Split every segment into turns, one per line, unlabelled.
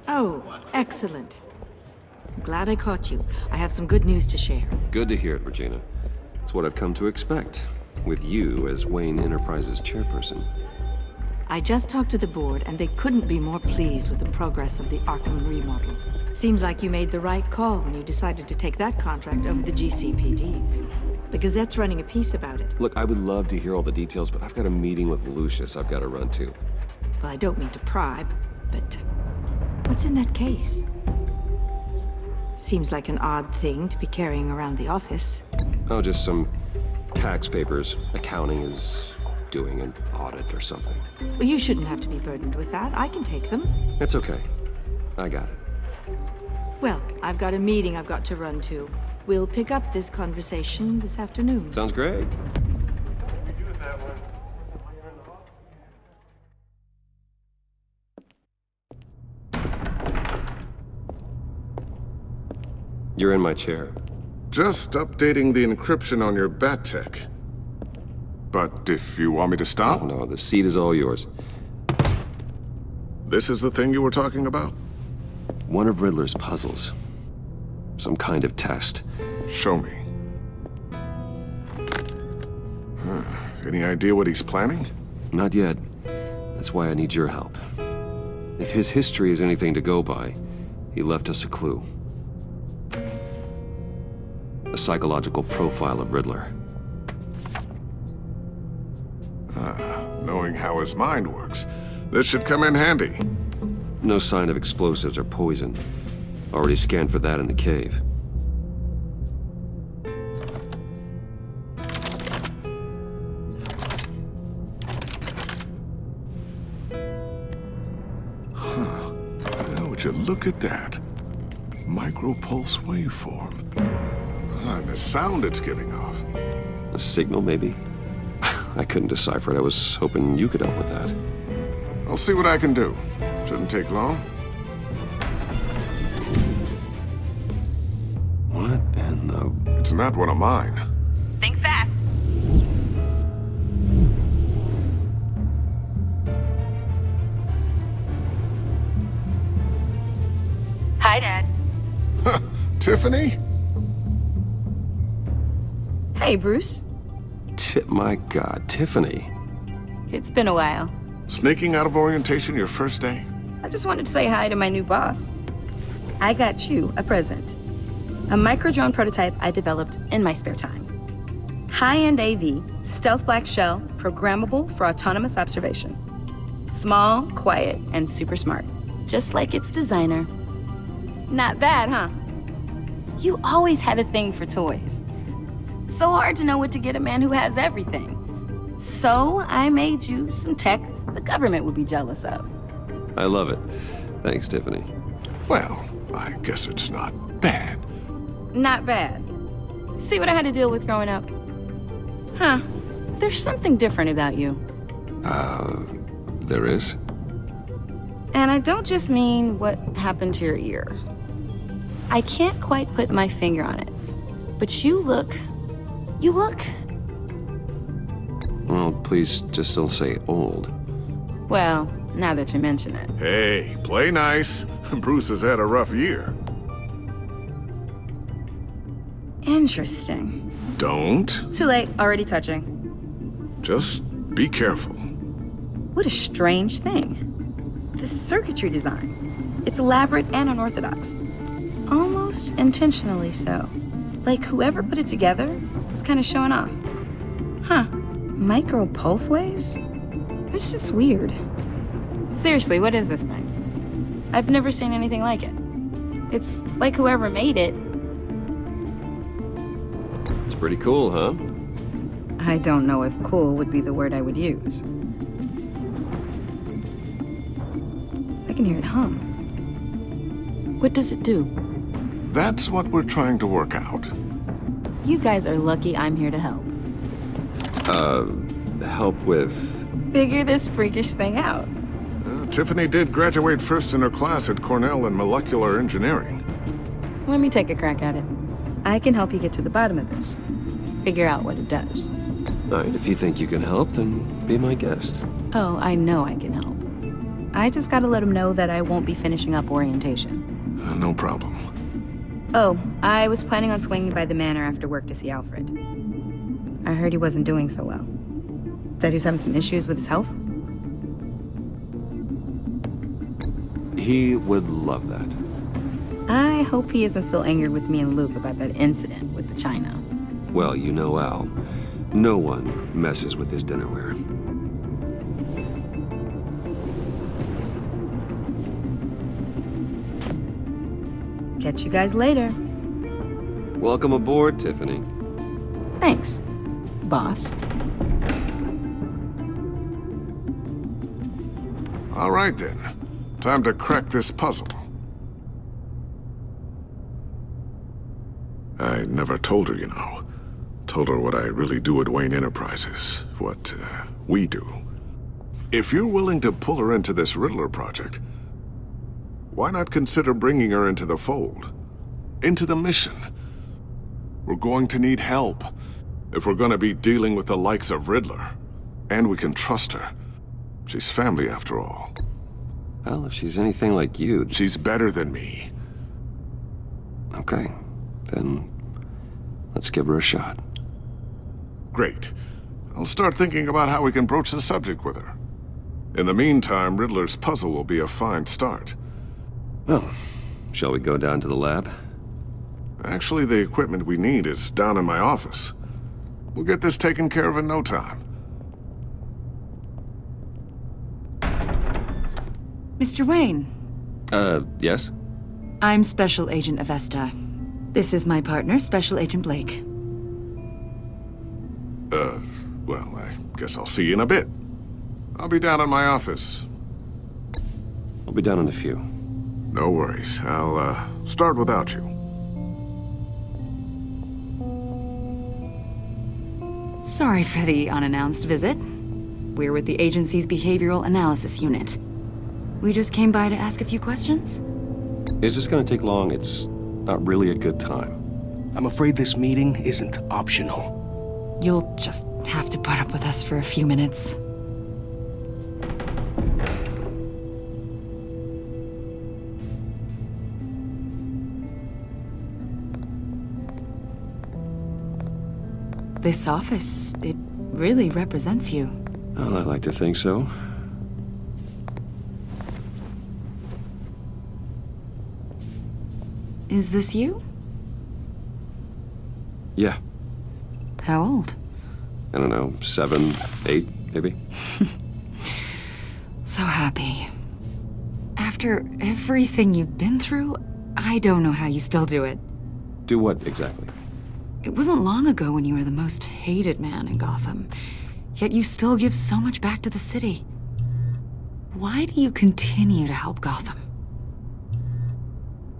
Oh, excellent. Glad I caught you. I have some good news to share.
Good to hear it, Regina. It's what I've come to expect, with you as Wayne Enterprises chairperson.
I just talked to the board, and they couldn't be more pleased with the progress of the Arkham remodel. Seems like you made the right call when you decided to take that contract over the GCPD's. The Gazette's running a piece about it.
Look, I would love to hear all the details, but I've got a meeting with Lucius I've got to run to.
Well, I don't mean to pry, but what's in that case? Seems like an odd thing to be carrying around the office.
Oh, just some tax papers. Accounting is doing an audit or something.
Well, you shouldn't have to be burdened with that. I can take them.
It's okay. I got it.
Well, I've got a meeting I've got to run to. We'll pick up this conversation this afternoon.
Sounds great. You're in my chair.
Just updating the encryption on your bat tech. But if you want me to stop?
Oh, no, the seat is all yours.
This is the thing you were talking about?
One of Riddler's puzzles. Some kind of test.
Show me. Any idea what he's planning?
Not yet. That's why I need your help. If his history is anything to go by, he left us a clue. A psychological profile of Riddler.
Knowing how his mind works, this should come in handy.
No sign of explosives or poison. Already scanned for that in the cave.
Would you look at that? Micropulse waveform. And the sound it's giving off.
A signal, maybe? I couldn't decipher it. I was hoping you could help with that.
I'll see what I can do. Shouldn't take long.
What in the...
It's not one of mine.
Think fast. Hi, Dad.
Tiffany?
Hey, Bruce.
My God, Tiffany.
It's been a while.
Sneaking out of orientation your first day?
I just wanted to say hi to my new boss. I got you a present. A micro-drone prototype I developed in my spare time. High-end AV, stealth black shell, programmable for autonomous observation. Small, quiet, and super smart. Just like its designer. Not bad, huh? You always had a thing for toys. So hard to know what to get a man who has everything. So I made you some tech the government would be jealous of.
I love it. Thanks, Tiffany.
Well, I guess it's not bad.
Not bad. See what I had to deal with growing up? Huh. There's something different about you.
There is?
And I don't just mean what happened to your ear. I can't quite put my finger on it. But you look...
Well, please just don't say old.
Well, now that you mention it.
Hey, play nice. Bruce has had a rough year.
Interesting.
Don't.
Too late, already touching.
Just be careful.
What a strange thing. The circuitry design. It's elaborate and unorthodox. Almost intentionally so. Like whoever put it together was kind of showing off. Huh. Micro pulse waves? It's just weird. Seriously, what is this thing? I've never seen anything like it. It's like whoever made it.
It's pretty cool, huh?
I don't know if cool would be the word I would use. I can hear it hum. What does it do?
That's what we're trying to work out.
You guys are lucky I'm here to help.
Help with...
Figure this freakish thing out.
Tiffany did graduate first in her class at Cornell in molecular engineering.
Let me take a crack at it. I can help you get to the bottom of this. Figure out what it does.
All right, if you think you can help, then be my guest.
Oh, I know I can help. I just gotta let him know that I won't be finishing up orientation.
No problem.
Oh, I was planning on swinging by the manor after work to see Alfred. I heard he wasn't doing so well. Said he was having some issues with his health.
He would love that.
I hope he isn't still angered with me and Luke about that incident with the china.
Well, you know Al. No one messes with his dinnerware.
Catch you guys later.
Welcome aboard, Tiffany.
Thanks, boss.
All right then. Time to crack this puzzle. I never told her, you know. Told her what I really do at Wayne Enterprises. What, we do. If you're willing to pull her into this Riddler project, why not consider bringing her into the fold? Into the mission? We're going to need help if we're going to be dealing with the likes of Riddler. And we can trust her. She's family after all.
Well, if she's anything like you...
She's better than me.
Okay, then let's give her a shot.
Great. I'll start thinking about how we can broach the subject with her. In the meantime, Riddler's puzzle will be a fine start.
Well, shall we go down to the lab?
Actually, the equipment we need is down in my office. We'll get this taken care of in no time.
Mr. Wayne,
Yes?
I'm Special Agent Avesta. This is my partner, Special Agent Blake.
Well, I guess I'll see you in a bit. I'll be down in my office.
I'll be down in a few.
No worries. I'll, start without you.
Sorry for the unannounced visit. We're with the agency's Behavioral Analysis Unit. We just came by to ask a few questions.
Is this gonna take long? It's not really a good time.
I'm afraid this meeting isn't optional.
You'll just have to put up with us for a few minutes. This office, it really represents you.
Well, I like to think so.
Is this you?
Yeah.
How old?
I don't know, 7, 8, maybe?
So happy. After everything you've been through, I don't know how you still do it.
Do what exactly?
It wasn't long ago when you were the most hated man in Gotham, yet you still give so much back to the city. Why do you continue to help Gotham?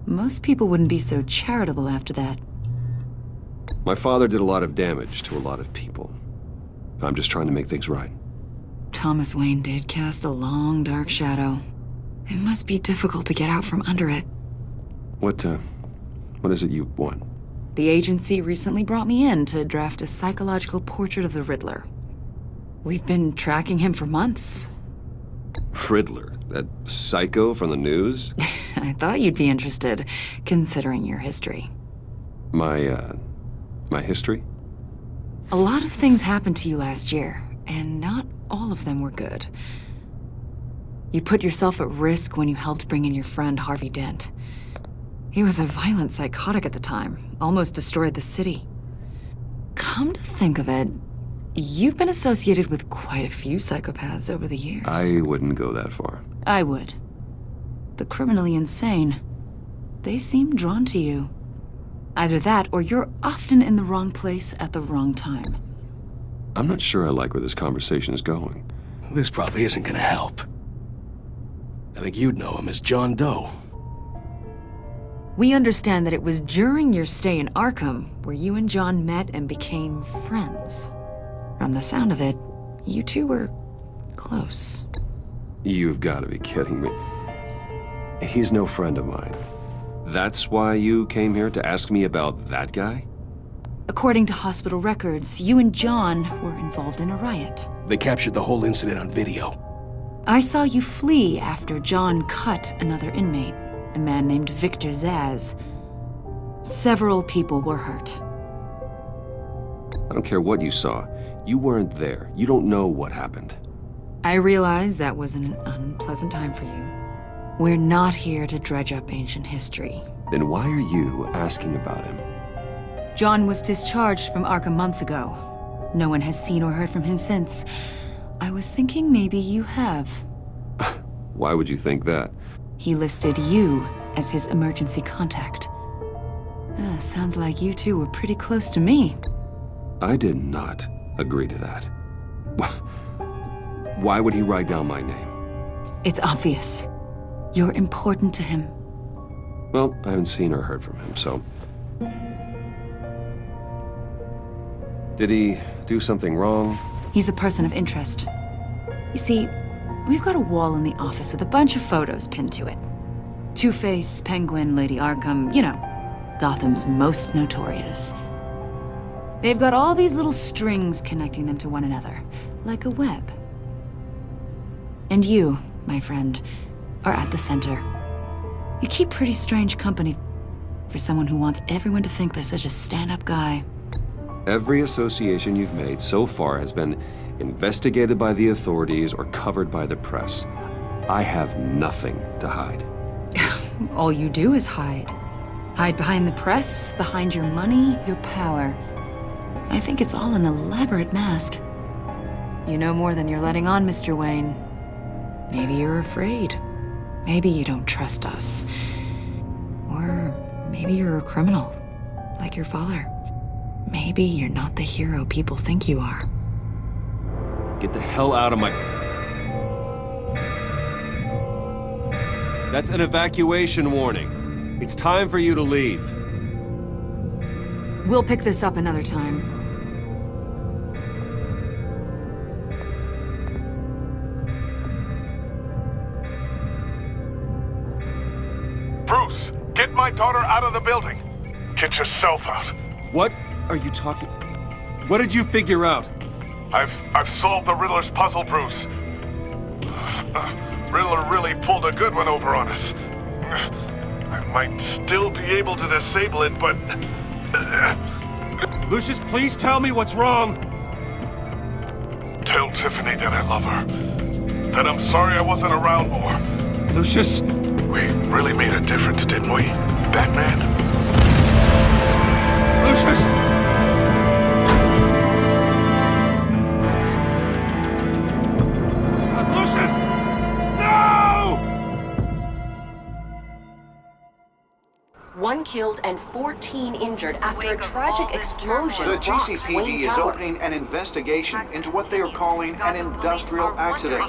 Most people wouldn't be so charitable after that.
My father did a lot of damage to a lot of people. I'm just trying to make things right.
Thomas Wayne did cast a long, dark shadow. It must be difficult to get out from under it.
What is it you want?
The agency recently brought me in to draft a psychological portrait of the Riddler. We've been tracking him for months.
Riddler? That psycho from the news?
I thought you'd be interested, considering your history.
My history?
A lot of things happened to you last year, and not all of them were good. You put yourself at risk when you helped bring in your friend Harvey Dent. He was a violent psychotic at the time, almost destroyed the city. Come to think of it, you've been associated with quite a few psychopaths over the years.
I wouldn't go that far.
I would. The criminally insane, they seem drawn to you. Either that, or you're often in the wrong place at the wrong time.
I'm not sure I like where this conversation is going.
This probably isn't gonna help. I think you'd know him as John Doe.
We understand that it was during your stay in Arkham where you and John met and became friends. From the sound of it, you two were close.
You've got to be kidding me. He's no friend of mine. That's why you came here to ask me about that guy?
According to hospital records, you and John were involved in a riot.
They captured the whole incident on video.
I saw you flee after John cut another inmate, a man named Victor Zaz. Several people were hurt.
I don't care what you saw. You weren't there. You don't know what happened.
I realize that was an unpleasant time for you. We're not here to dredge up ancient history.
Then why are you asking about him?
John was discharged from Arkham months ago. No one has seen or heard from him since. I was thinking maybe you have.
Why would you think that?
He listed you as his emergency contact. Sounds like you two were pretty close to me.
I did not agree to that. Why would he write down my name?
It's obvious. You're important to him.
Well, I haven't seen or heard from him, so... Did he do something wrong?
He's a person of interest. You see, we've got a wall in the office with a bunch of photos pinned to it. Two-Face, Penguin, Lady Arkham, you know, Gotham's most notorious. They've got all these little strings connecting them to one another, like a web. And you, my friend, are at the center. You keep pretty strange company for someone who wants everyone to think they're such a stand-up guy.
Every association you've made so far has been investigated by the authorities or covered by the press. I have nothing to hide.
All you do is hide. Hide behind the press, behind your money, your power. I think it's all an elaborate mask. You know more than you're letting on, Mr. Wayne. Maybe you're afraid. Maybe you don't trust us. Or maybe you're a criminal, like your father. Maybe you're not the hero people think you are.
Get the hell out of my... That's an evacuation warning. It's time for you to leave.
We'll pick this up another time.
Bruce, get my daughter out of the building. Get yourself out.
What are you talking... What did you figure out?
I've solved the Riddler's puzzle, Bruce. Riddler really pulled a good one over on us. I might still be able to disable it, but...
Lucius, please tell me what's wrong.
Tell Tiffany that I love her. That I'm sorry I wasn't around more.
Lucius!
We really made a difference, didn't we, Batman?
Lucius! Lucius! No!
1 killed and 14 injured after a tragic explosion
The
rocks Wayne
GCPD is
Tower.
opening an investigation into what they are calling an industrial accident.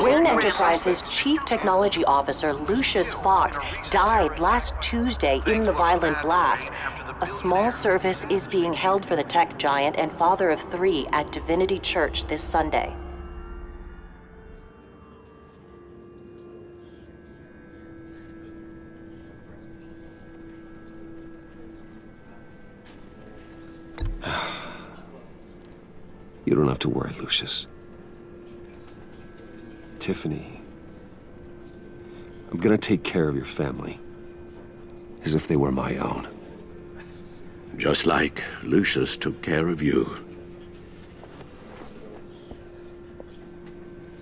Wayne Enterprises' Chief Technology Officer Lucius Fox died last Tuesday in the violent blast. A small service is being held for the tech giant and father of 3 at Divinity Church this Sunday.
You don't have to worry, Lucius. Tiffany, I'm gonna take care of your family. As if they were my own.
Just like Lucius took care of you.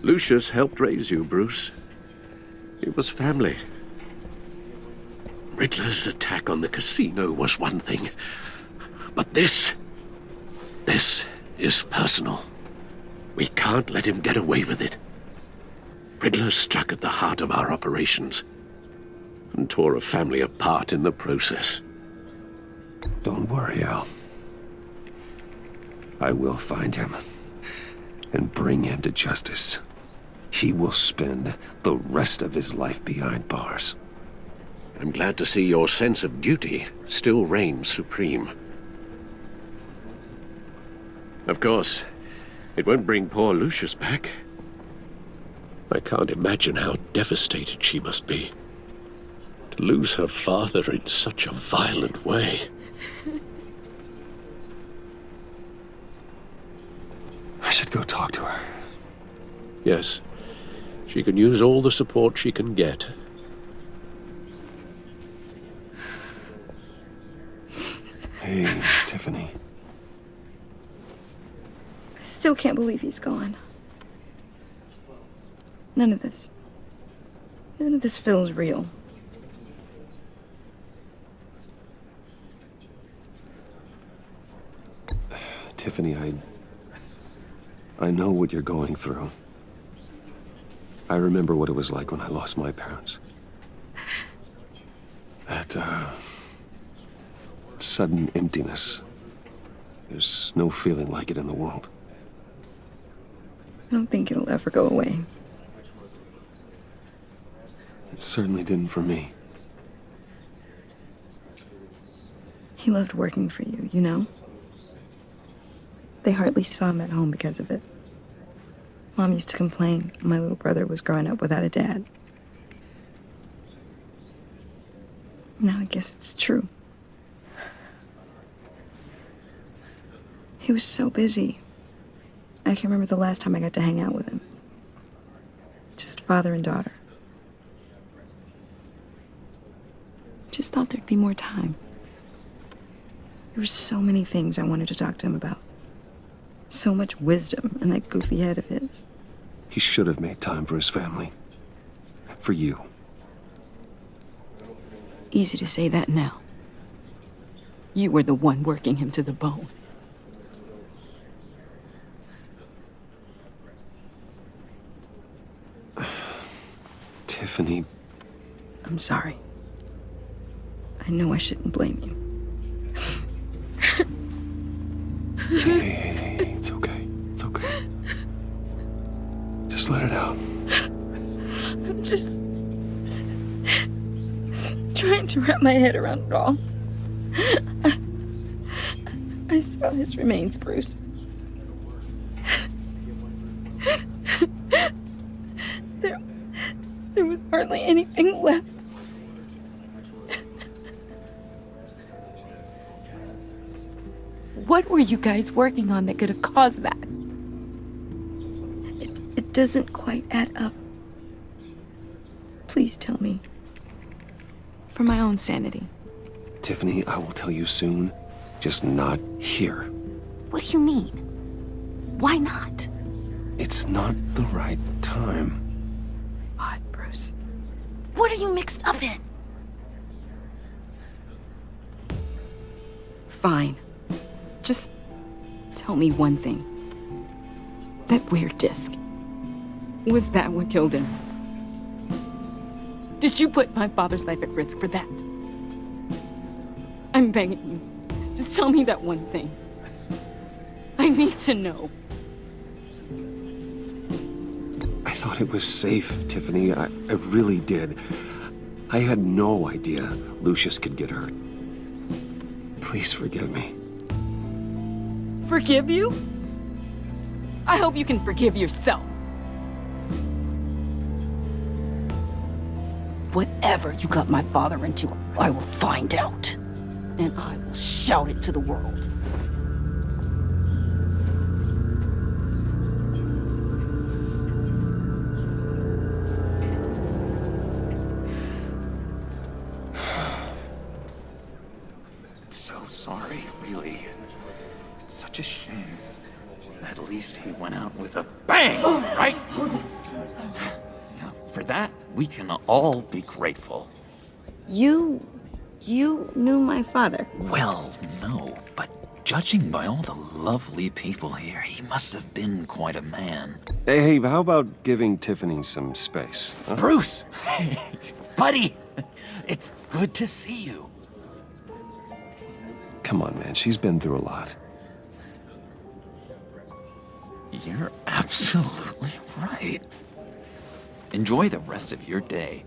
Lucius helped raise you, Bruce. It was family. Riddler's attack on the casino was one thing. But this is personal. We can't let him get away with it. Riddler struck at the heart of our operations and tore a family apart in the process.
Don't worry, Al. I will find him and bring him to justice. He will spend the rest of his life behind bars.
I'm glad to see your sense of duty still reigns supreme. Of course, it won't bring poor Lucius back. I can't imagine how devastated she must be. To lose her father in such a violent way.
I should go talk to her.
Yes, She can use all the support she can get.
Hey, Tiffany.
I still can't believe he's gone. None of this feels real.
Tiffany, I know what you're going through. I remember what it was like when I lost my parents. That, sudden emptiness. There's no feeling like it in the world.
I don't think it'll ever go away.
It certainly didn't for me.
He loved working for you, you know? They hardly saw him at home because of it. Mom used to complain my little brother was growing up without a dad. Now I guess it's true. He was so busy. I can't remember the last time I got to hang out with him. Just father and daughter. Just thought there'd be more time. There were so many things I wanted to talk to him about. So much wisdom in that goofy head of his.
He should have made time for his family. For you.
Easy to say that now. You were the one working him to the bone.
Tiffany.
I'm sorry. I know I shouldn't blame you.
Hey, it's okay. It's okay. Just let it out.
I'm just trying to wrap my head around it all. I saw his remains, Bruce. There was hardly anything left. What were you guys working on that could have caused that? It doesn't quite add up. Please tell me. For my own sanity.
Tiffany, I will tell you soon. Just not here.
What do you mean? Why not?
It's not the right time.
God, Bruce. What are you mixed up in? Fine. Just tell me one thing. That weird disc. Was that what killed him? Did you put my father's life at risk for that? I'm begging you. Just tell me that one thing. I need to know.
I thought it was safe, Tiffany. I really did. I had no idea Lucius could get hurt. Please forgive me.
Forgive you? I hope you can forgive yourself. Whatever you got my father into, I will find out. And I will shout it to the world.
So sorry, really. It's such a shame. At least he went out with a bang, right? Now, for that, we can all be grateful.
You knew my father.
Well, no, but judging by all the lovely people here, he must have been quite a man.
Hey, how about giving Tiffany some space? Huh?
Bruce! Buddy! It's good to see you.
Come on, man. She's been through a lot.
You're absolutely right. Enjoy the rest of your day.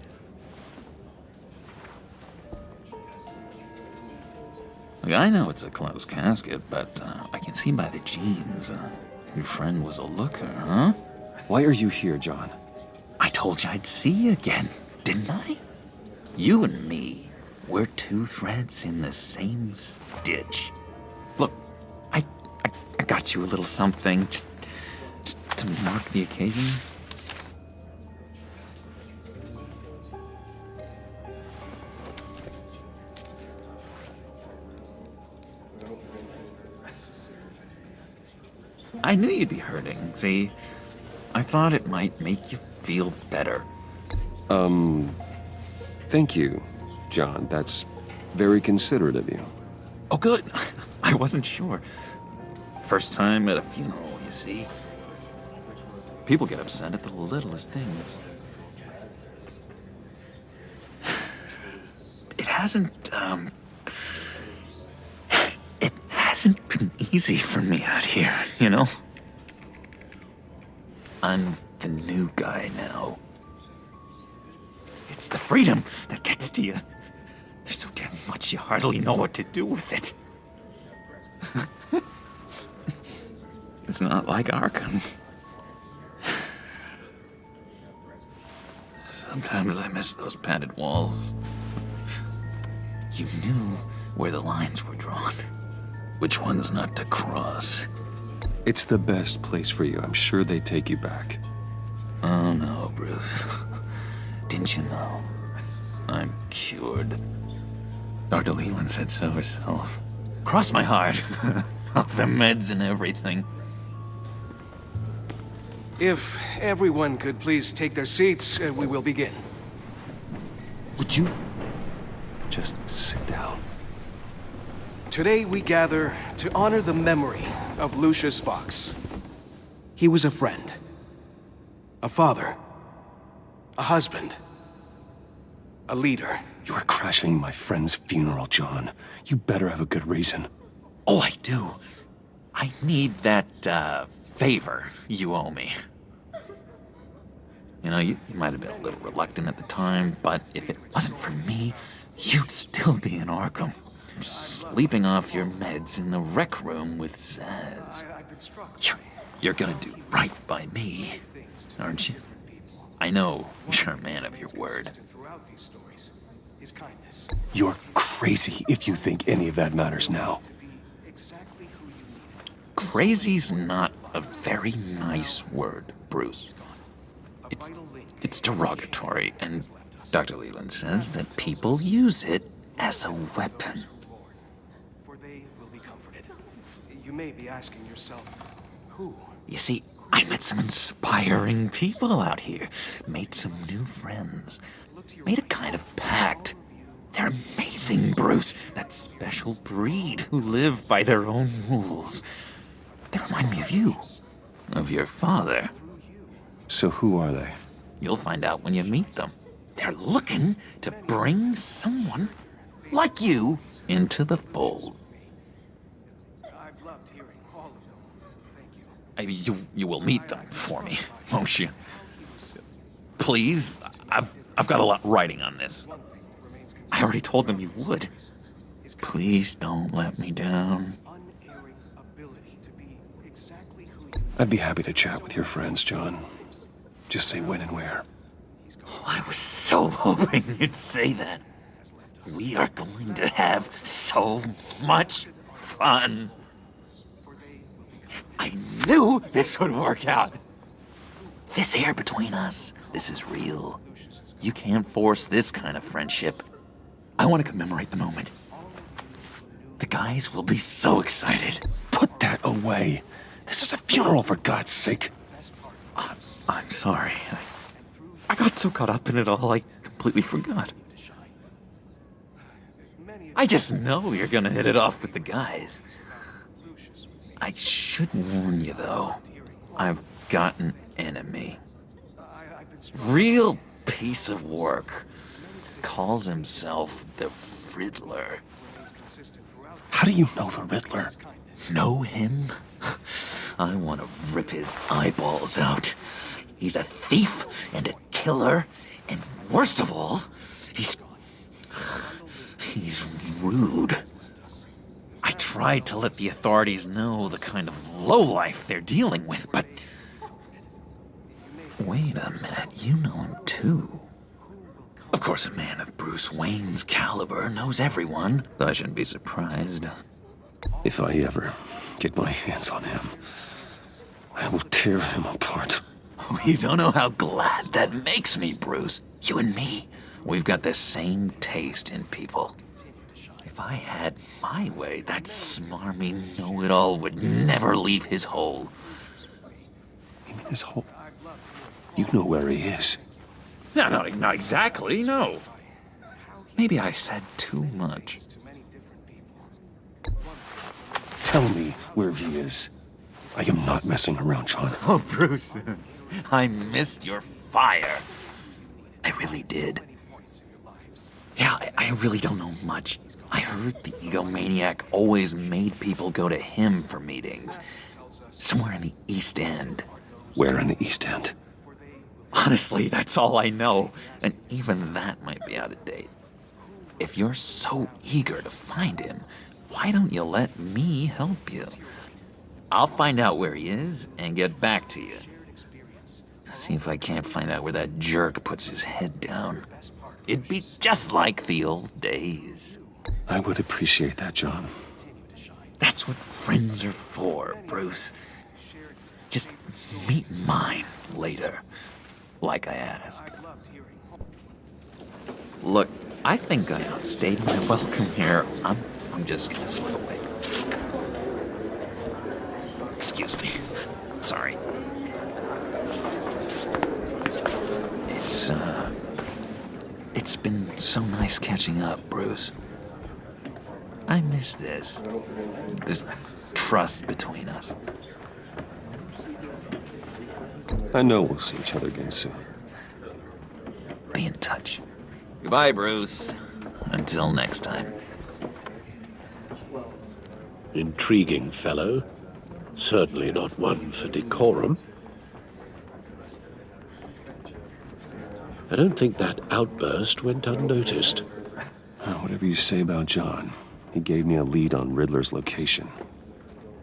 Look, I know it's a closed casket, but I can see by the jeans, your friend was a looker, huh?
Why are you here, John?
I told you I'd see you again, didn't I? You and me, we're two threads in the same stitch. Look, I got you a little something, just to mark the occasion. I knew you'd be hurting, see? I thought it might make you feel better.
Thank you, John. That's very considerate of you.
Oh, good. I wasn't sure. First time at a funeral, you see. People get upset at the littlest things. It hasn't been easy for me out here, you know? I'm the new guy now. It's the freedom that gets to you. There's so damn much you hardly know what to do with it. It's not like Arkham. Sometimes I miss those padded walls. You knew where the lines were drawn. Which ones not to cross.
It's the best place for you. I'm sure they take you back.
Oh no, Bruce. Didn't you know? I'm cured. Dr. Leland said so herself. Cross my heart. Off the meds and everything.
If everyone could please take their seats, we will begin.
Would you just sit down?
Today we gather to honor the memory of Lucius Fox. He was a friend, a father, a husband, a leader.
You are crashing my friend's funeral, John. You better have a good reason.
Oh, I do. I need that, favor you owe me. You know, you might have been a little reluctant at the time, but if it wasn't for me, you'd still be in Arkham. Sleeping off your meds in the rec room with Zaz. You're gonna do right by me, aren't you? I know you're a man of your word.
You're crazy if you think any of that matters now.
Crazy's not a very nice word, Bruce. It's derogatory, and Dr. Leland says that people use it as a weapon.
For they will be comforted. You may be asking yourself, who?
You see, I met some inspiring people out here. Made some new friends. Made a kind of pact. They're amazing, Bruce. That special breed who live by their own rules. They remind me of you. Of your father.
So who are they?
You'll find out when you meet them. They're looking to bring someone like you into the fold.
I've loved hearing all of them. Thank you.
You will meet them for me, won't you? Please, I've got a lot riding on this. I already told them you would. Please don't let me down.
Unerring ability to be exactly who you
I'd be happy to chat with your friends, John. Just say when and where.
Oh, I was so hoping you'd say that. We are going to have so much fun. I knew this would work out. This air between us, this is real. You can't force this kind of friendship. I want to commemorate the moment. The guys will be so excited.
Put that away. This is a funeral, for God's sake.
I'm sorry. I got so caught up in it all, I completely forgot. I just know you're gonna hit it off with the guys. I should warn you, though. I've got an enemy. Real piece of work. Calls himself the Riddler.
How do you know the Riddler?
Know him? I want to rip his eyeballs out. He's a thief and a killer, and worst of all, he's rude. I tried to let the authorities know the kind of lowlife they're dealing with, but... Wait a minute, you know him too. Of course, a man of Bruce Wayne's caliber knows everyone, so I shouldn't be surprised.
If I ever get my hands on him, I will tear him apart.
Oh, you don't know how glad that makes me, Bruce. You and me, we've got the same taste in people. If I had my way, that smarmy know-it-all would never leave his hole.
His whole... You know where he is.
No, not exactly, no. Maybe I said too much.
Tell me where he is. I am not messing around, John.
Oh, Bruce, I missed your fire. I really did. Yeah, I really don't know much. I heard the egomaniac always made people go to him for meetings. Somewhere in the East End.
Where in the East End?
Honestly, that's all I know. And even that might be out of date. If you're so eager to find him, why don't you let me help you? I'll find out where he is and get back to you. See if I can't find out where that jerk puts his head down. It'd be just like the old days.
I would appreciate that, John.
That's what friends are for, Bruce. Just meet mine later, like I asked. Look, I think I outstayed my welcome here. I'm just gonna slip away. Excuse me. Sorry. It's been so nice catching up, Bruce. I miss this trust between us.
I know we'll see each other again soon.
Be in touch. Goodbye, Bruce. Until next time.
Intriguing fellow. Certainly not one for decorum. I don't think that outburst went unnoticed.
Whatever you say about John, he gave me a lead on Riddler's location.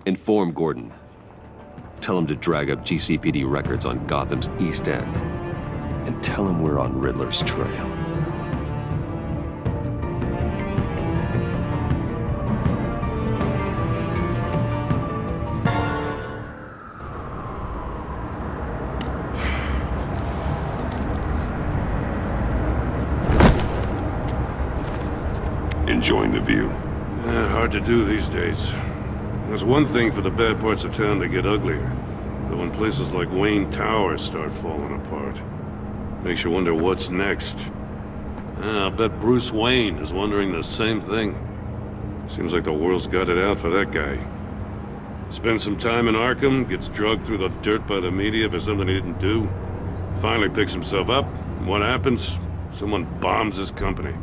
Inform Gordon. Tell him to drag up GCPD records on Gotham's East End. And tell him we're on Riddler's trail. Enjoying the view.
Hard to do these days. There's one thing for the bad parts of town to get uglier. But when places like Wayne Tower start falling apart, makes you wonder what's next. I'll bet Bruce Wayne is wondering the same thing. Seems like the world's got it out for that guy. Spends some time in Arkham, gets drugged through the dirt by the media for something he didn't do. Finally picks himself up, and what happens? Someone bombs his company.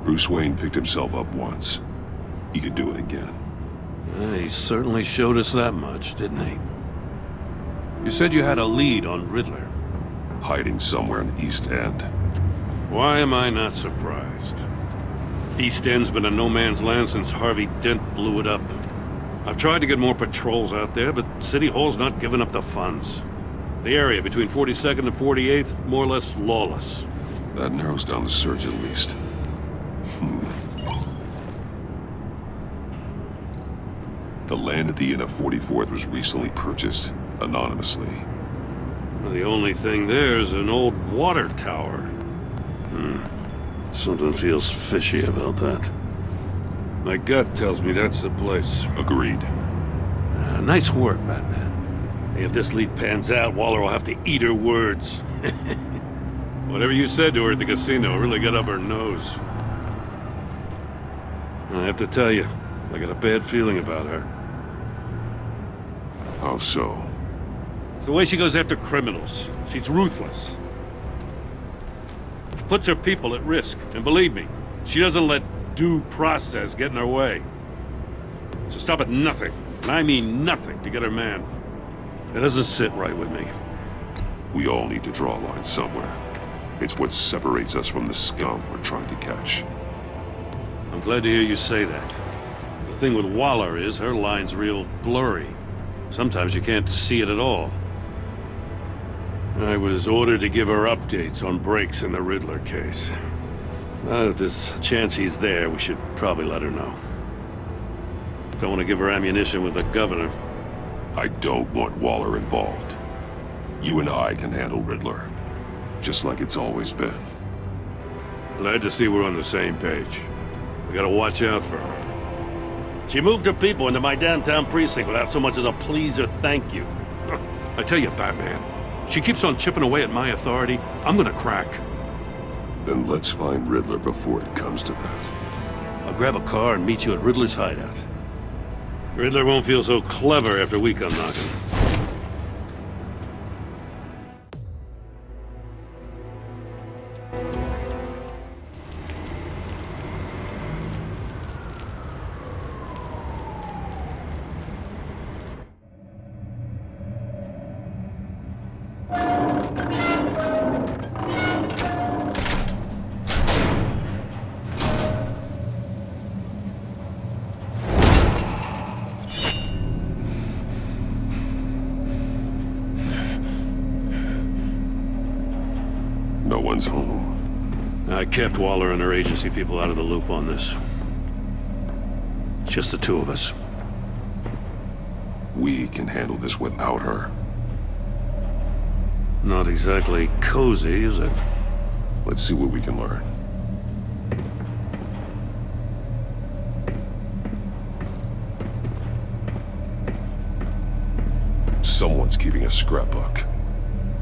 Bruce Wayne picked himself up once. He could do it again.
He certainly showed us that much, didn't he? You said you had a lead on Riddler.
Hiding somewhere in the East End.
Why am I not surprised? East End's been a no-man's land since Harvey Dent blew it up. I've tried to get more patrols out there, but City Hall's not giving up the funds. The area between 42nd and 48th, more or less lawless.
That narrows down the search at least. The land at the end of 44th was recently purchased, anonymously.
Well, the only thing there is an old water tower. Something feels fishy about that. My gut tells me that's the place.
Agreed.
Nice work, Batman. If this lead pans out, Waller will have to eat her words. Whatever you said to her at the casino really got up her nose. I have to tell you, I got a bad feeling about her.
How so?
It's the way she goes after criminals. She's ruthless. Puts her people at risk. And believe me, she doesn't let due process get in her way. She'll stop at nothing, and I mean nothing, to get her man. It doesn't sit right with me.
We all need to draw a line somewhere. It's what separates us from the scum we're trying to catch.
I'm glad to hear you say that. The thing with Waller is her line's real blurry. Sometimes you can't see it at all. I was ordered to give her updates on breaks in the Riddler case. If there's a chance he's there, we should probably let her know. Don't want to give her ammunition with the governor.
I don't want Waller involved. You and I can handle Riddler, just like it's always been.
Glad to see we're on the same page. We gotta watch out for her. She moved her people into my downtown precinct without so much as a please or thank you. I tell you, Batman, she keeps on chipping away at my authority. I'm gonna crack.
Then let's find Riddler before it comes to that.
I'll grab a car and meet you at Riddler's hideout. Riddler won't feel so clever after we come knocking.
No one's home.
I kept Waller and her agency people out of the loop on this. It's just the two of us.
We can handle this without her.
Not exactly cozy, is it?
Let's see what we can learn. Someone's keeping a scrapbook.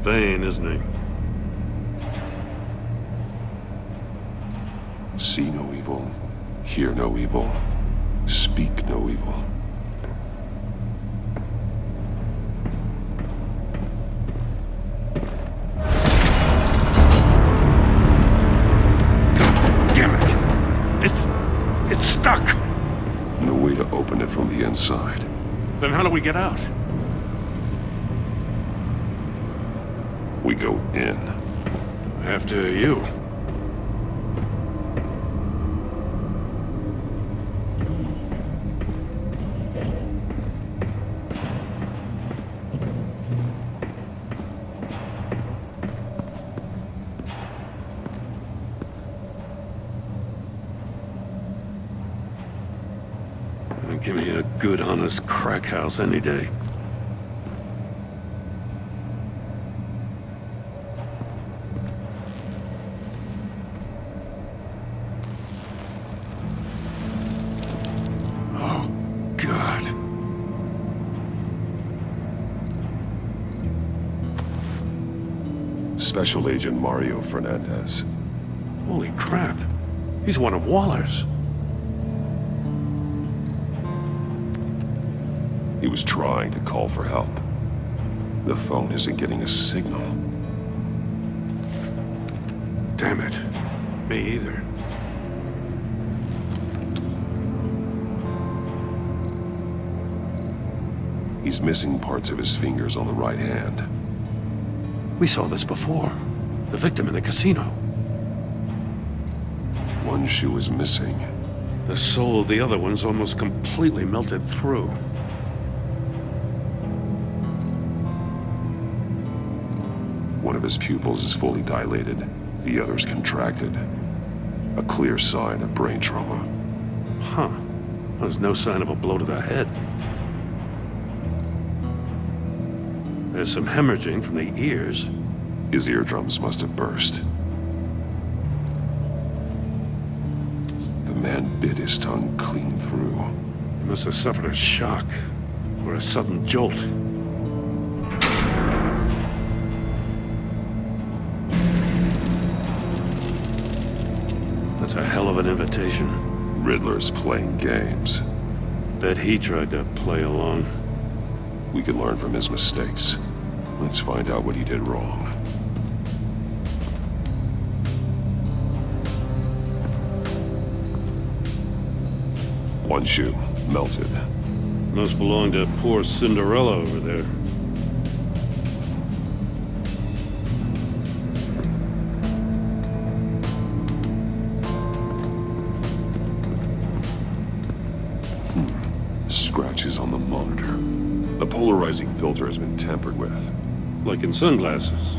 Thane, isn't he?
See no evil, hear no evil, speak no evil.
Damn it! It's stuck!
No way to open it from the inside.
Then how do we get out?
We go in.
After you. Give me a good, honest crack house any day. Oh, God.
Special Agent Mario Fernandez.
Holy crap. He's one of Waller's.
He was trying to call for help. The phone isn't getting a signal.
Damn it. Me either.
He's missing parts of his fingers on the right hand.
We saw this before. The victim in the casino.
One shoe is missing.
The sole of the other one's almost completely melted through.
One of his pupils is fully dilated. The other's contracted. A clear sign of brain trauma.
Huh. There's no sign of a blow to the head. There's some hemorrhaging from the ears.
His eardrums must have burst. The man bit his tongue clean through.
He must have suffered a shock or a sudden jolt. That's a hell of an invitation.
Riddler's playing games.
Bet he tried to play along.
We can learn from his mistakes. Let's find out what he did wrong. One shoe, melted.
Must belong to poor Cinderella over there.
Scratches on the monitor. The polarizing filter has been tampered with.
Like in sunglasses.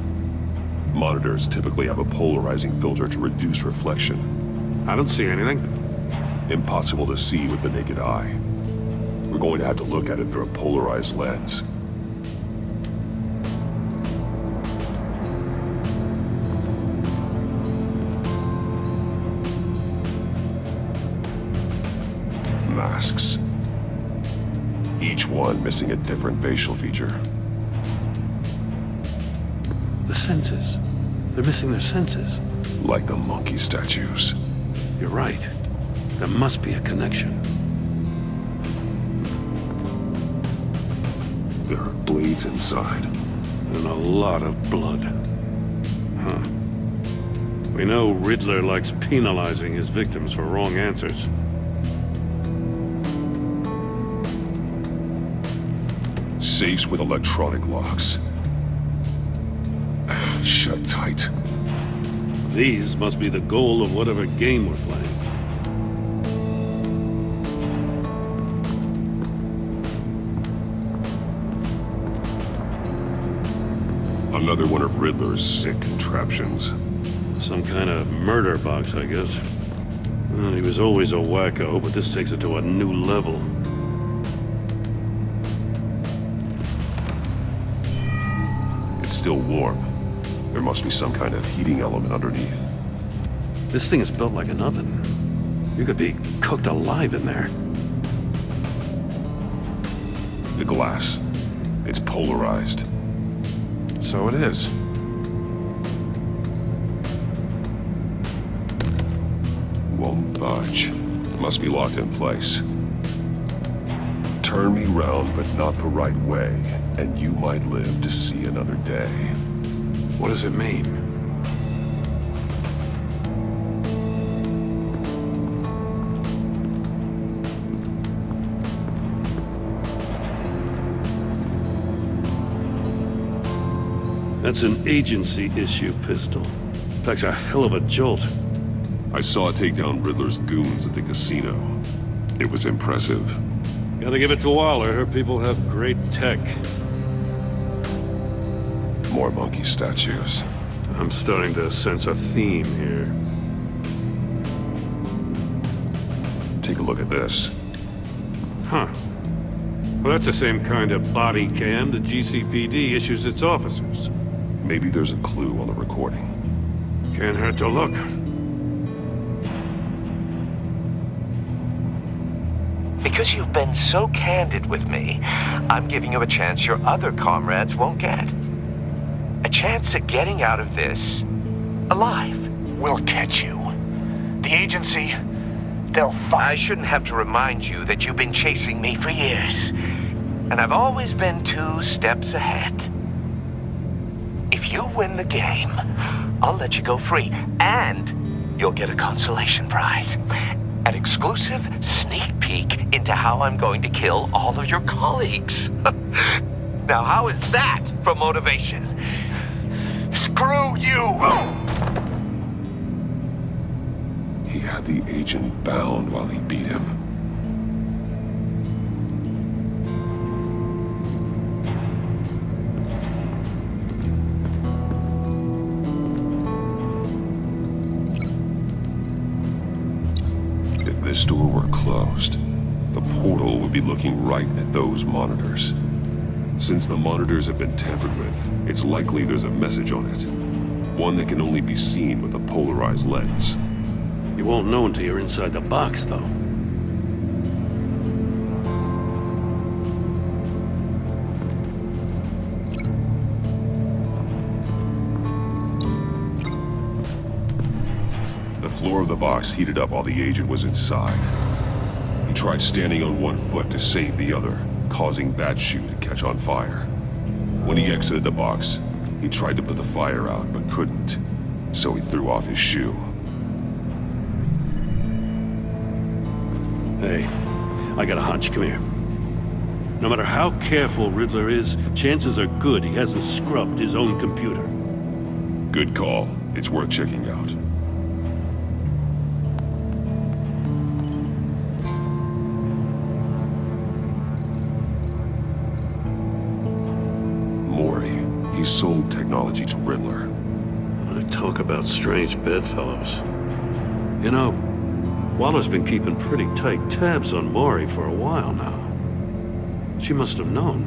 Monitors typically have a polarizing filter to reduce reflection.
I don't see anything.
Impossible to see with the naked eye. We're going to have to look at it through a polarized lens. Masks. Each one missing a different facial feature.
senses. They're missing their senses.
Like the monkey statues.
You're right. There must be a connection.
There are blades inside.
And a lot of blood. Huh. We know Riddler likes penalizing his victims for wrong answers.
Safes with electronic locks. Shut tight.
These must be the goal of whatever game we're playing.
Another one of Riddler's sick contraptions.
Some kind of murder box, I guess. Well, he was always a wacko, but this takes it to a new level.
It's still warm. There must be some kind of heating element underneath.
This thing is built like an oven. You could be cooked alive in there.
The glass. It's polarized.
So it is.
Won't budge. Must be locked in place. Turn me round, but not the right way, and you might live to see another day.
What does it mean? That's an agency issue pistol. Packs a hell of a jolt.
I saw it take down Riddler's goons at the casino. It was impressive.
Gotta give it to Waller. Her people have great tech.
More monkey statues.
I'm starting to sense a theme here.
Take a look at this.
Huh. Well, that's the same kind of body cam the GCPD issues its officers.
Maybe there's a clue on the recording.
Can't hurt to look.
Because you've been so candid with me, I'm giving you a chance your other comrades won't get. A chance at getting out of this alive.
We'll catch you. The agency, they'll find.
I shouldn't have to remind you that you've been chasing me for years. And I've always been 2 steps ahead. If you win the game, I'll let you go free. And you'll get a consolation prize. An exclusive sneak peek into how I'm going to kill all of your colleagues. Now, how is that for motivation?
Screw you!
He had the agent bound while he beat him. If this door were closed, the portal would be looking right at those monitors. Since the monitors have been tampered with, it's likely there's a message on it. One that can only be seen with a polarized lens.
You won't know until you're inside the box, though.
The floor of the box heated up while the agent was inside. He tried standing on one foot to save the other, causing that shoe to catch on fire. When he exited the box, he tried to put the fire out, but couldn't, so he threw off his shoe.
Hey, I got a hunch. Come here. No matter how careful Riddler is, chances are good he hasn't scrubbed his own computer.
Good call. It's worth checking out. He sold technology to Riddler.
I talk about strange bedfellows. You know, Waller's been keeping pretty tight tabs on Maury for a while now. She must have known.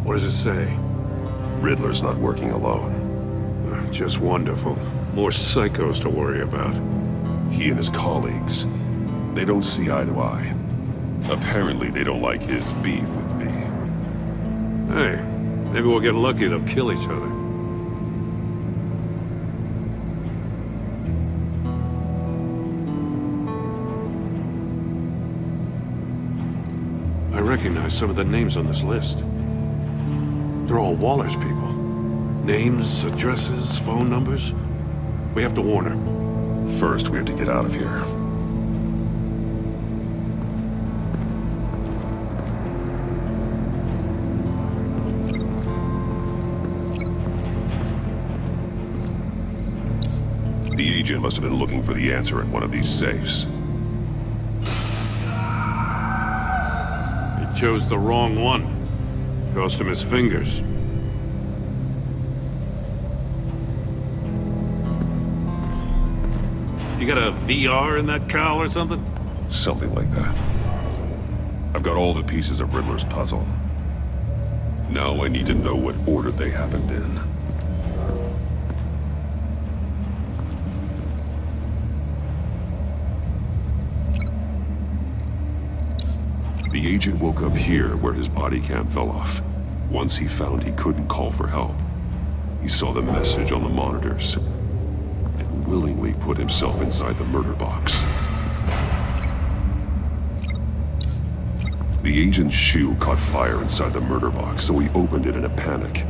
What does it say?
Riddler's not working alone.
Just wonderful. More psychos to worry about.
He and his colleagues, they don't see eye to eye.
Apparently they don't like his beef with me.
Hey, maybe we'll get lucky to kill each other. I recognize some of the names on this list. They're all Waller's people. Names, addresses, phone numbers. We have to warn her.
First, we have to get out of here. The agent must have been looking for the answer in one of these safes.
He chose the wrong one. Cost him his fingers. You got a VR in that cowl or something?
Something like that. I've got all the pieces of Riddler's puzzle. Now I need to know what order they happened in. The agent woke up here where his body cam fell off. Once he found he couldn't call for help, he saw the message on the monitors and willingly put himself inside the murder box. The agent's shoe caught fire inside the murder box, so he opened it in a panic.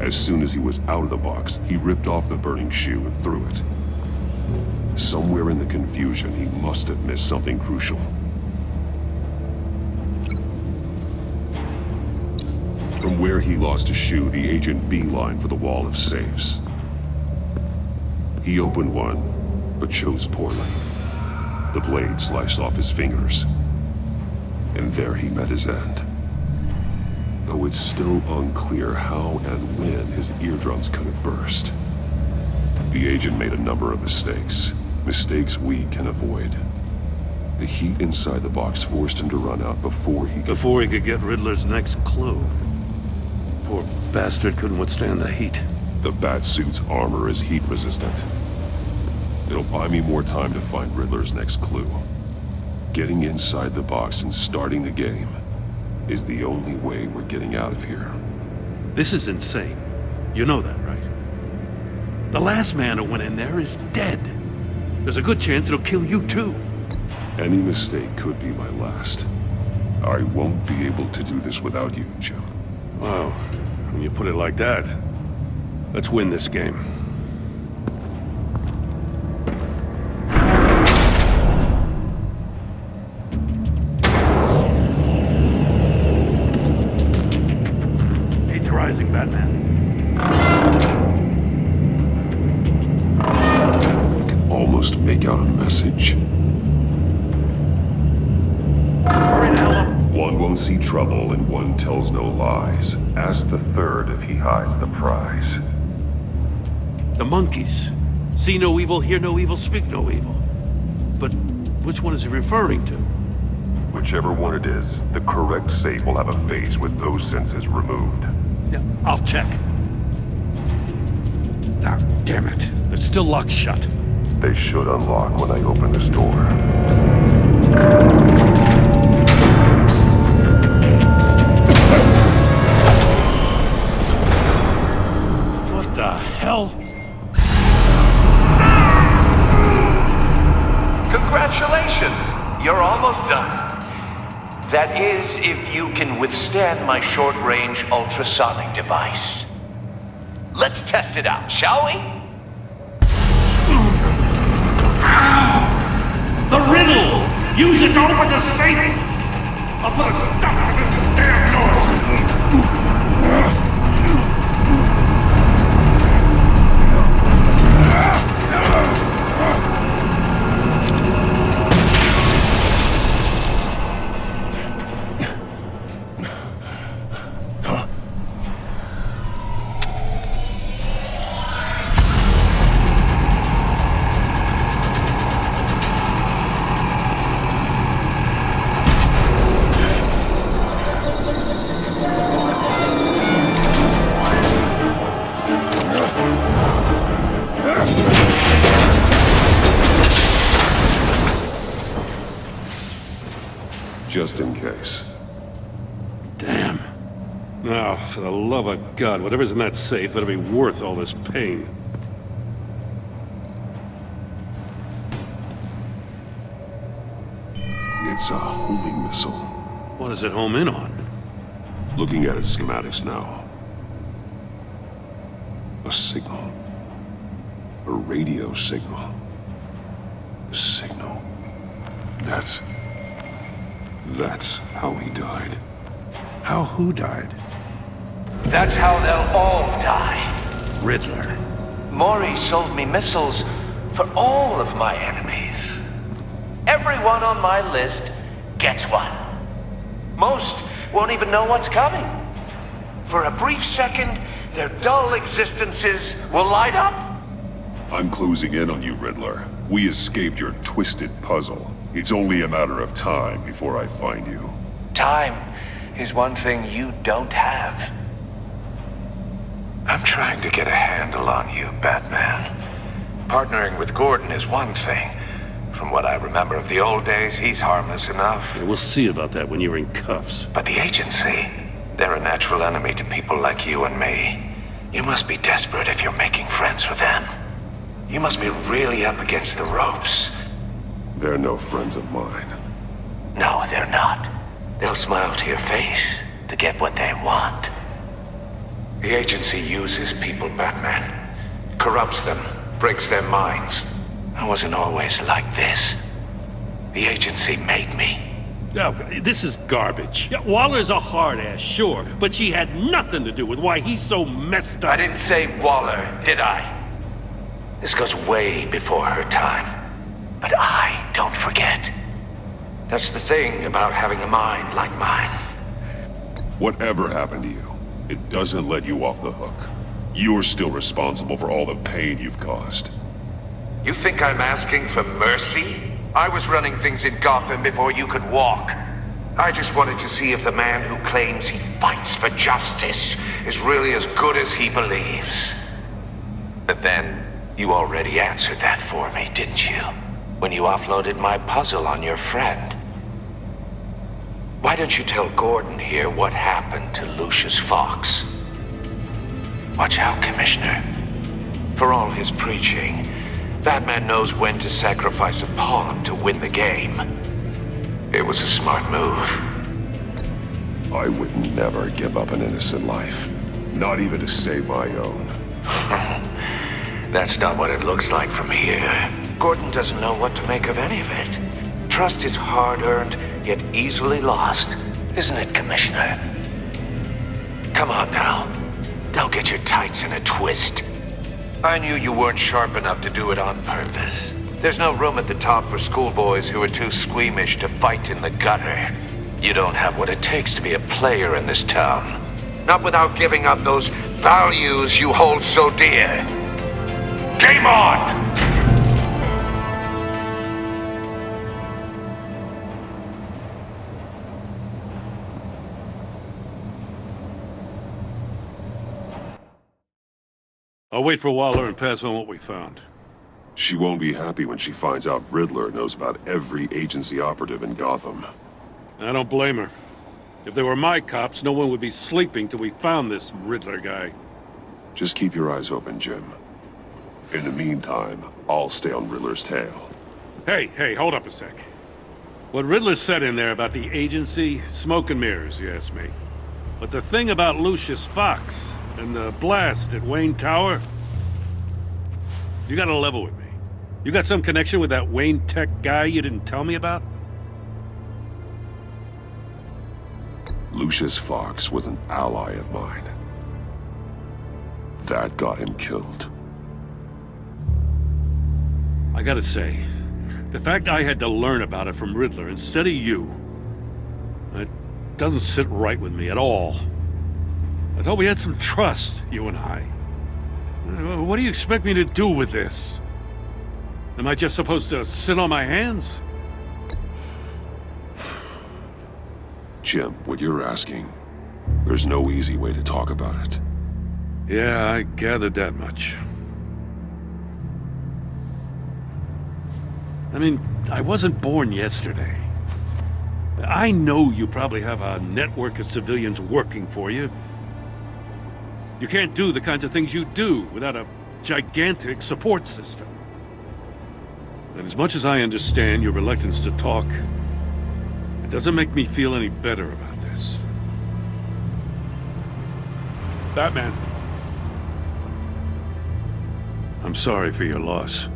As soon as he was out of the box, he ripped off the burning shoe and threw it. Somewhere in the confusion, he must have missed something crucial. From where he lost a shoe, the agent beelined for the wall of safes. He opened one, but chose poorly. The blade sliced off his fingers. And there he met his end. Though it's still unclear how and when his eardrums could have burst. The agent made a number of mistakes. Mistakes we can avoid. The heat inside the box forced him to run out before he could
get Riddler's next clue. Poor bastard couldn't withstand the heat.
The Batsuit's armor is heat resistant. It'll buy me more time to find Riddler's next clue. Getting inside the box and starting the game is the only way we're getting out of here.
This is insane. You know that, right? The last man who went in there is dead. There's a good chance it'll kill you too.
Any mistake could be my last. I won't be able to do this without you, Jim.
Wow, when you put it like that, let's win this game. Age rising, Batman.
I can almost make out a message. One won't see trouble and one tells no lies. Ask the third if he hides the prize.
The monkeys. See no evil, hear no evil, speak no evil. But which one is he referring to?
Whichever one it is, the correct safe will have a face with those senses removed.
Yeah, I'll check. Ah, damn it. They're still locked shut.
They should unlock when I open this door.
What the hell?
Congratulations! You're almost done. That is, if you can withstand my short-range ultrasonic device. Let's test it out, shall we?
The riddle! Use it to open the safe! I'll put a stop to this damn noise!
Just in case.
Damn. Now, for the love of God, whatever's in that safe better be worth all this pain.
It's a homing missile.
What does it home in on?
Looking at its schematics now. A signal. A radio signal. A signal. That's how he died.
How who died?
That's how they'll all die.
Riddler.
Maury sold me missiles for all of my enemies. Everyone on my list gets one. Most won't even know what's coming. For a brief second, their dull existences will light up.
I'm closing in on you, Riddler. We escaped your twisted puzzle. It's only a matter of time before I find you.
Time is one thing you don't have. I'm trying to get a handle on you, Batman. Partnering with Gordon is one thing. From what I remember of the old days, he's harmless enough.
Yeah, we'll see about that when you're in cuffs.
But the agency, they're a natural enemy to people like you and me. You must be desperate if you're making friends with them. You must be really up against the ropes.
They're no friends of mine.
No, they're not. They'll smile to your face to get what they want. The agency uses people, Batman. Corrupts them, breaks their minds. I wasn't always like this. The agency made me.
Oh, this is garbage. Yeah, Waller's a hard-ass, sure, but she had nothing to do with why he's so messed up.
I didn't say Waller, did I? This goes way before her time. But I don't forget. That's the thing about having a mind like mine.
Whatever happened to you, it doesn't let you off the hook. You're still responsible for all the pain you've caused.
You think I'm asking for mercy? I was running things in Gotham before you could walk. I just wanted to see if the man who claims he fights for justice is really as good as he believes. But then, you already answered that for me, didn't you? When you offloaded my puzzle on your friend. Why don't you tell Gordon here what happened to Lucius Fox? Watch out, Commissioner. For all his preaching, Batman knows when to sacrifice a pawn to win the game. It was a smart move.
I would never give up an innocent life. Not even to save my own.
That's not what it looks like from here. Gordon doesn't know what to make of any of it. Trust is hard-earned, yet easily lost. Isn't it, Commissioner? Come on now. Don't get your tights in a twist. I knew you weren't sharp enough to do it on purpose. There's no room at the top for schoolboys who are too squeamish to fight in the gutter. You don't have what it takes to be a player in this town. Not without giving up those values you hold so dear. Game on!
I'll wait for Waller and pass on what we found.
She won't be happy when she finds out Riddler knows about every agency operative in Gotham.
I don't blame her. If they were my cops, no one would be sleeping till we found this Riddler guy.
Just keep your eyes open, Jim. In the meantime, I'll stay on Riddler's tail.
Hey, hold up a sec. What Riddler said in there about the agency, smoke and mirrors, you ask me. But the thing about Lucius Fox and the blast at Wayne Tower, you gotta level with me. You got some connection with that Wayne Tech guy you didn't tell me about?
Lucius Fox was an ally of mine. That got him killed.
I gotta say, the fact I had to learn about it from Riddler instead of you, it doesn't sit right with me at all. I thought we had some trust, you and I. What do you expect me to do with this? Am I just supposed to sit on my hands?
Jim, what you're asking, there's no easy way to talk about it.
Yeah, I gathered that much. I mean, I wasn't born yesterday. I know you probably have a network of civilians working for you. You can't do the kinds of things you do without a gigantic support system. And as much as I understand your reluctance to talk, it doesn't make me feel any better about this. Batman. I'm sorry for your loss.